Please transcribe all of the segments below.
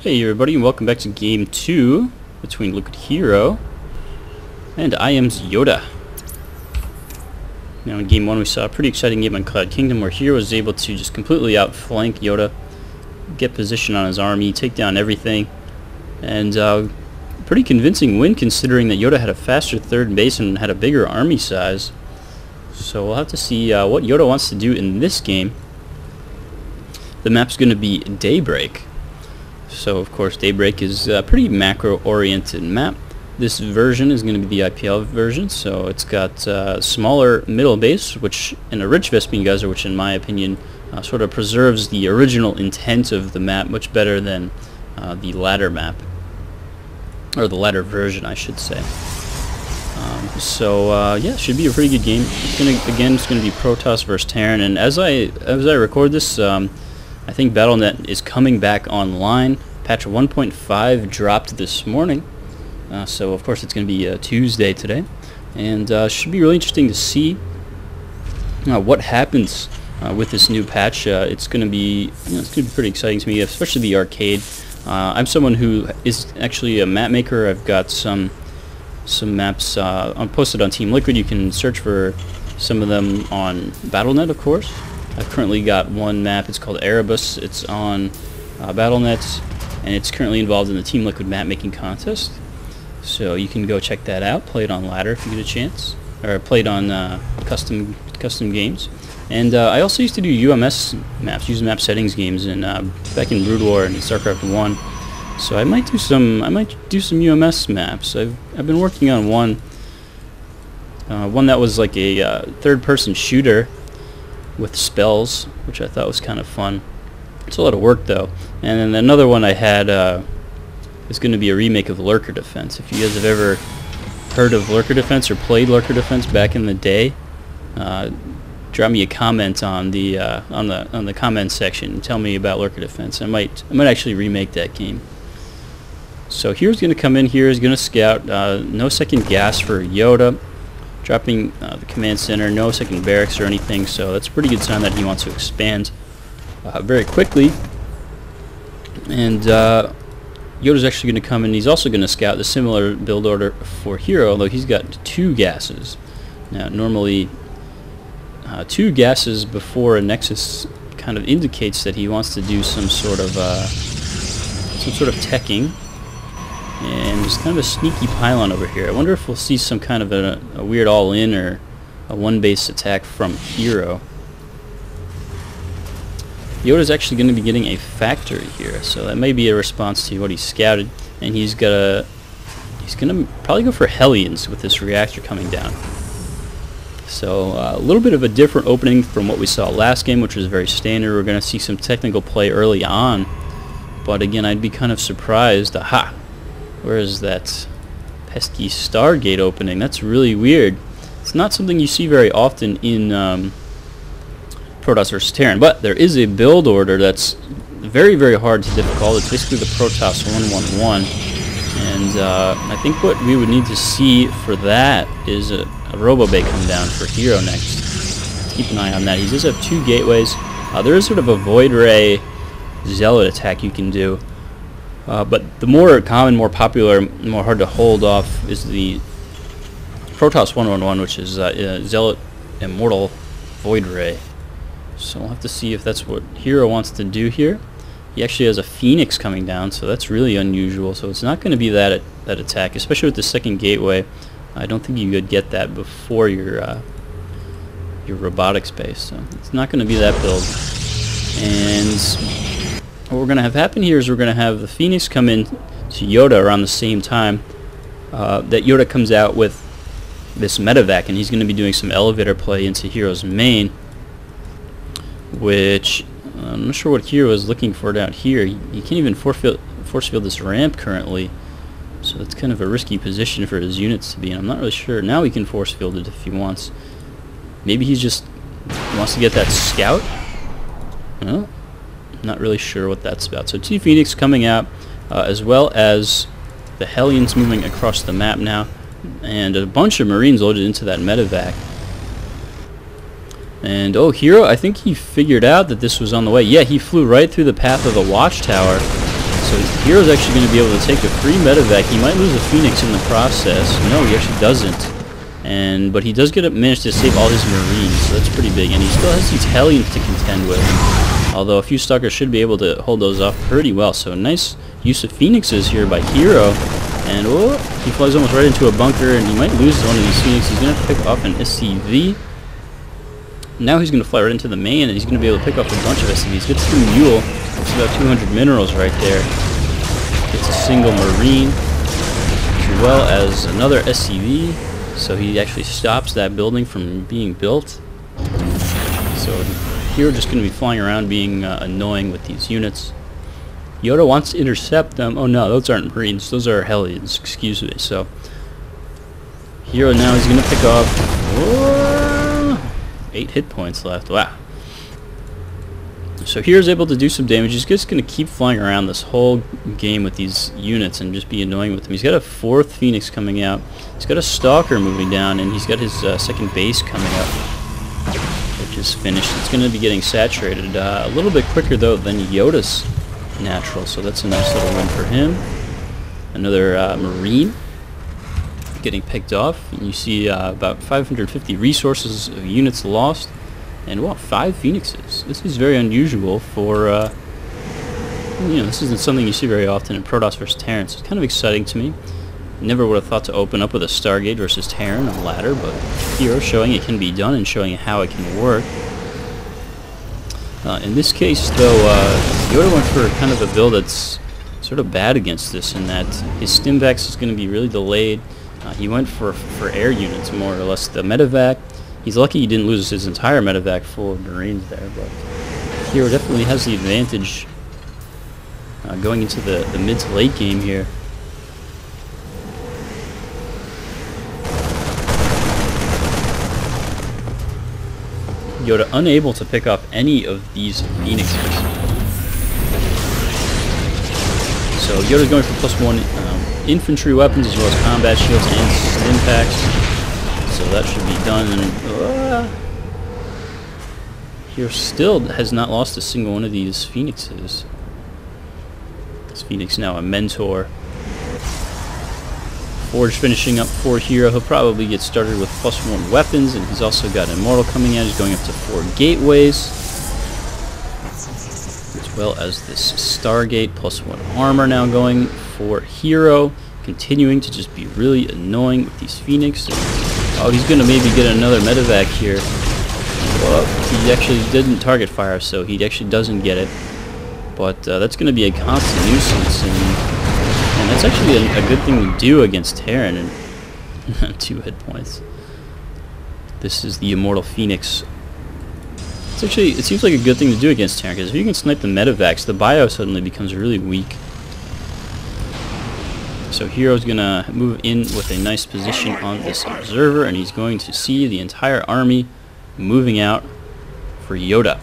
Hey everybody, and welcome back to Game 2 between HerO and IM YoDa. Now in Game 1 we saw a pretty exciting game on Cloud Kingdom where HerO was able to just completely outflank YoDa, get position on his army, take down everything, and pretty convincing win considering that YoDa had a faster third base and had a bigger army size. So we'll have to see what YoDa wants to do in this game. The map's going to be Daybreak. So of course Daybreak is a pretty macro-oriented map. This version is going to be the IPL version, so it's got smaller middle base, which and a rich Vespian geyser, which in my opinion sort of preserves the original intent of the map much better than the latter map, or the latter version, I should say. Yeah, should be a pretty good game. It's going to be Protoss versus Terran, and as I record this, I think Battle.net is coming back online. Patch 1.5 dropped this morning, so of course it's going to be Tuesday today, and should be really interesting to see what happens with this new patch. It's going to be pretty exciting to me, especially the arcade. I'm someone who is actually a map maker. I've got some maps posted on Team Liquid. You can search for some of them on Battle.net, of course. I've currently got one map. It's called Erebus. It's on Battle.net, and it's currently involved in the Team Liquid map making contest. So you can go check that out. Play it on ladder if you get a chance, or play it on custom games. And I also used to do UMS maps, use map settings games, in back in Brood War and StarCraft 1. So I might do some UMS maps. I've been working on one that was like a third-person shooter with spells, which I thought was kind of fun. It's a lot of work though. And then another one I had is going to be a remake of Lurker Defense. If you guys have ever heard of Lurker Defense or played Lurker Defense back in the day, drop me a comment on the comment section and tell me about Lurker Defense. I might actually remake that game. So HerO's going to come in here. He's going to scout. No second gas for YoDa. Dropping the command center, no second barracks or anything, so that's a pretty good sign that he wants to expand very quickly. And YoDa's actually going to come in. He's also going to scout the similar build order for HerO, although he's got 2 gases. Now, normally 2 gases before a Nexus kind of indicates that he wants to do some sort of teching. And there's kind of a sneaky pylon over here. I wonder if we'll see some kind of a weird all-in or a one-base attack from HerO. YoDa's actually going to be getting a factory here, so that may be a response to what he scouted. And he's going to probably go for Hellions with this reactor coming down. So a little bit of a different opening from what we saw last game, which was very standard. We're going to see some technical play early on, but again, I'd be kind of surprised. Aha! Where is that pesky Stargate opening? That's really weird. It's not something you see very often in Protoss vs. Terran, but there is a build order that's very, very hard to difficult. It's basically the Protoss 111, and I think what we would need to see for that is a Robo-Bay come down for HerO next. Let's keep an eye on that. He does have 2 gateways. There is sort of a Void Ray Zealot attack you can do. But the more common, more popular, more hard to hold off is the Protoss 111, which is Zealot Immortal Void Ray. So we'll have to see if that's what HerO wants to do here. He actually has a Phoenix coming down, so that's really unusual. So it's not going to be that attack, especially with the second gateway. I don't think you could get that before your robotics base, so it's not going to be that build. And what we're going to have happen here is we're going to have the Phoenix come in to YoDa around the same time that YoDa comes out with this medevac, and he's going to be doing some elevator play into HerO's main, which I'm not sure what HerO is looking for down here. You can't even force field this ramp currently, so it's kind of a risky position for his units to be in. I'm not really sure. Now he can force field it if he wants. Maybe he wants to get that scout? Well, not really sure what that's about. So 2 Phoenix coming out, as well as the Hellions moving across the map now, and a bunch of Marines loaded into that medevac. And oh, HerO, I think he figured out that this was on the way. Yeah, he flew right through the path of the watchtower So HerO's actually going to be able to take a free medevac. He might lose a Phoenix in the process. No, he actually doesn't. But he does manage to save all his Marines, so that's pretty big. And he still has these Hellions to contend with. Although a few Stalkers should be able to hold those off pretty well. So nice use of Phoenixes here by HerO. And oh, he flies almost right into a bunker, and he might lose one of these Phoenix. He's going to pick off an SCV. Now he's going to fly right into the main, and he's going to be able to pick off a bunch of SCVs. Gets the Mule. It's about 200 minerals right there. Gets a single Marine, as well as another SCV. So he actually stops that building from being built. So HerO just going to be flying around being annoying with these units. YoDa wants to intercept them. Oh no, those aren't Marines. Those are Hellions. Excuse me. So HerO now is going to pick off 8 hit points left. Wow. So HerO's able to do some damage. He's just going to keep flying around this whole game with these units and just be annoying with them. He's got a 4th Phoenix coming out. He's got a Stalker moving down, and he's got his 2nd base coming up, which is finished. It's going to be getting saturated a little bit quicker, though, than YoDa's natural, so that's a nice little win for him. Another Marine getting picked off, and you see about 550 resources of units lost. And wow, 5 Phoenixes. This is very unusual for, this isn't something you see very often in Protoss versus Terran, so it's kind of exciting to me. Never would have thought to open up with a Stargate versus Terran on ladder, but HerO showing it can be done and showing how it can work. In this case, though, YoDa went for kind of a build that's sort of bad against this, in that his Stimvax is going to be really delayed. He went for air units, more or less. The medevac, he's lucky he didn't lose his entire medevac full of Marines there, but HerO definitely has the advantage going into the mid to late game here. YoDa unable to pick off any of these Phoenixes. So YoDa's going for +1 infantry weapons as well as combat shields and Stimpaks. So that should be done. And HerO still has not lost a single one of these Phoenixes. This Phoenix now a mentor. Forge finishing up for HerO. He'll probably get started with +1 weapons, and he's also got Immortal coming out. He's going up to 4 gateways, as well as this Stargate, +1 armor now going for HerO, continuing to just be really annoying with these Phoenix. Oh, he's going to maybe get another medevac here. Well, he actually didn't target fire, so he actually doesn't get it. But that's going to be a constant nuisance, and that's actually a good thing to do against Terran, and 2 hit points. This is the Immortal Phoenix. It seems like a good thing to do against Terran, because if you can snipe the medevacs, the bio suddenly becomes really weak. So HerO's going to move in with a nice position on this observer, and he's going to see the entire army moving out for YoDa.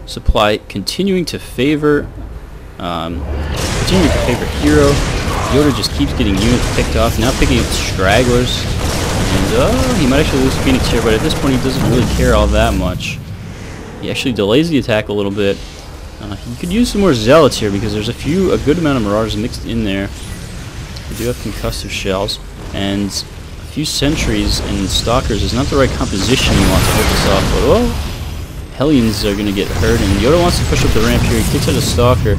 Supply continuing to favor HerO. YoDa just keeps getting units picked off, now picking up stragglers. And he might actually lose Phoenix here, but at this point he doesn't really care all that much. He actually delays the attack a little bit. He could use some more Zealots here, because there's a good amount of Marauders mixed in there. We do have concussive shells, and a few Sentries and Stalkers is not the right composition you want to hold this off. But Hellions are going to get hurt, and YoDa wants to push up the ramp here. He takes out a Stalker.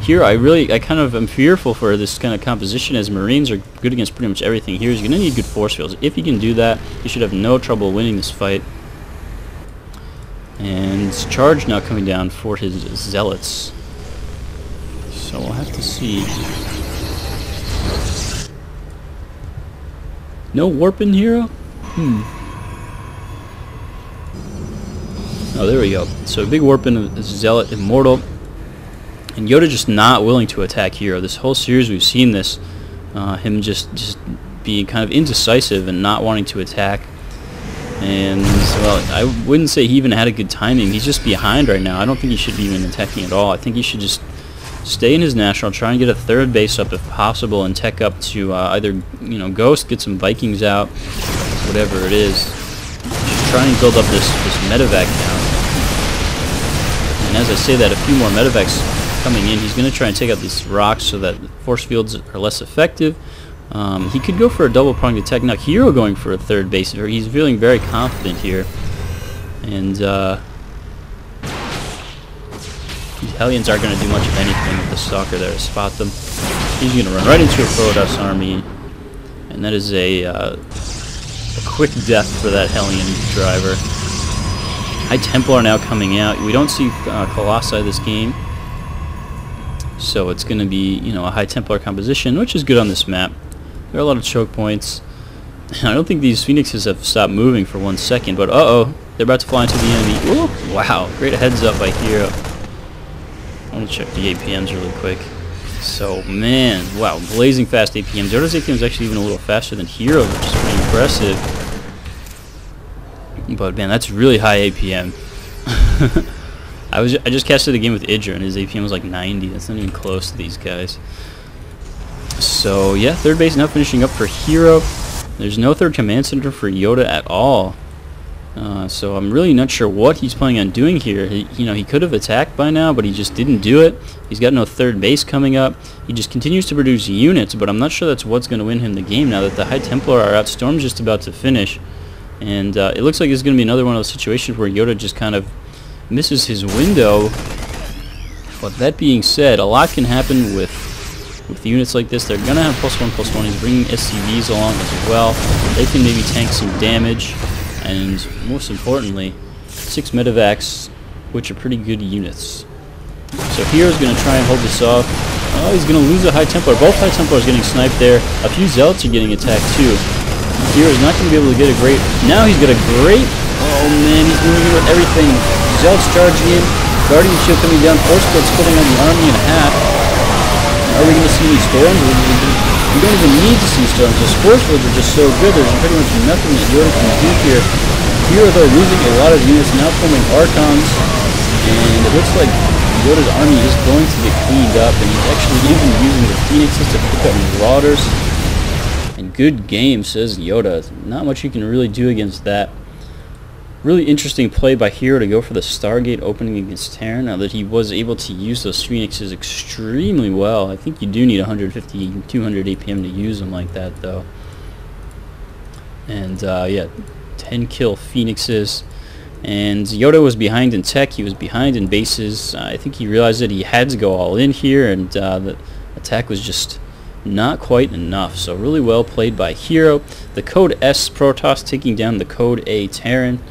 Here, I kind of am fearful for this kind of composition, as Marines are good against pretty much everything. Here, he's going to need good force fields. If he can do that, he should have no trouble winning this fight. And charge now coming down for his Zealots. So we'll have to see. No warp in HerO? Oh, there we go. So a big warp in of Zealot Immortal. And YoDa just not willing to attack HerO. This whole series we've seen this. Him just being kind of indecisive and not wanting to attack. And, well, I wouldn't say he even had a good timing. He's just behind right now. I don't think he should be even attacking at all. I think he should just stay in his national, try and get a 3rd base up if possible, and tech up to either, Ghost, get some Vikings out, whatever it is. Try and build up this medevac count. And as I say that, a few more medevacs coming in. He's going to try and take out these rocks so that force fields are less effective. He could go for a double-pronged attack. Now, HerO going for a third base. He's feeling very confident here. And these Hellions aren't going to do much of anything with the Stalker there to spot them. He's going to run right into a Protoss army. And that is a quick death for that Hellion driver. High Templar now coming out. We don't see Colossi this game. So it's going to be, you know, a High Templar composition, which is good on this map. There are a lot of choke points. I don't think these Phoenixes have stopped moving for 1 second, but uh-oh. They're about to fly into the enemy. Ooh, wow, great heads up by HerO. I want to check the APMs really quick. So, man, wow, blazing fast APMs. YoDa's APM is actually even a little faster than HerO, which is pretty impressive. But, man, that's really high APM. I just casted a game with Idra, and his APM was like 90. That's not even close to these guys. So, yeah, third base now finishing up for HerO. There's no third command center for YoDa at all. So I'm really not sure what he's planning on doing here. He could have attacked by now, but he just didn't do it. He's got no third base coming up. He just continues to produce units, but I'm not sure that's what's going to win him the game now that the High Templar are out. Storm's just about to finish. And it looks like it's going to be another one of those situations where YoDa just kind of misses his window. But that being said, a lot can happen with units like this. They're going to have +1/+1. He's bringing SCVs along as well. They can maybe tank some damage. And most importantly, 6 medevacs, which are pretty good units. So HerO's going to try and hold this off. Oh, he's going to lose a High Templar. Both High Templars getting sniped there. A few Zealots are getting attacked too. HerO's not going to be able to get a great... Now he's got a great... Oh man, he's moving in with everything. Zealots charging in. Guardian Shield coming down. Force Field splitting on the army in half. Are we going to see any storms? We don't even need to see storms. The force fields are just so good. There's pretty much nothing that YoDa can do here. HerO, though, losing a lot of units, now forming Archons. And it looks like YoDa's army is going to get cleaned up. And he's actually even using the Phoenixes to pick up Marauders. And good game, says YoDa. Not much you can really do against that. Really interesting play by HerO to go for the Stargate opening against Terran. Now that he was able to use those Phoenixes extremely well. I think you do need 150, 200 APM to use them like that, though. And, yeah, 10 kill Phoenixes. And YoDa was behind in tech. He was behind in bases. I think he realized that he had to go all in here, and the attack was just not quite enough. So really well played by HerO. The Code S Protoss taking down the Code A Terran.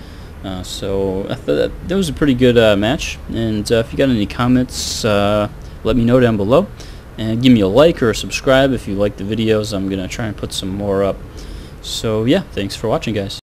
So I thought that was a pretty good match, and if you got any comments, let me know down below, and give me a like or a subscribe if you like the videos. I'm gonna try and put some more up. So yeah, thanks for watching, guys.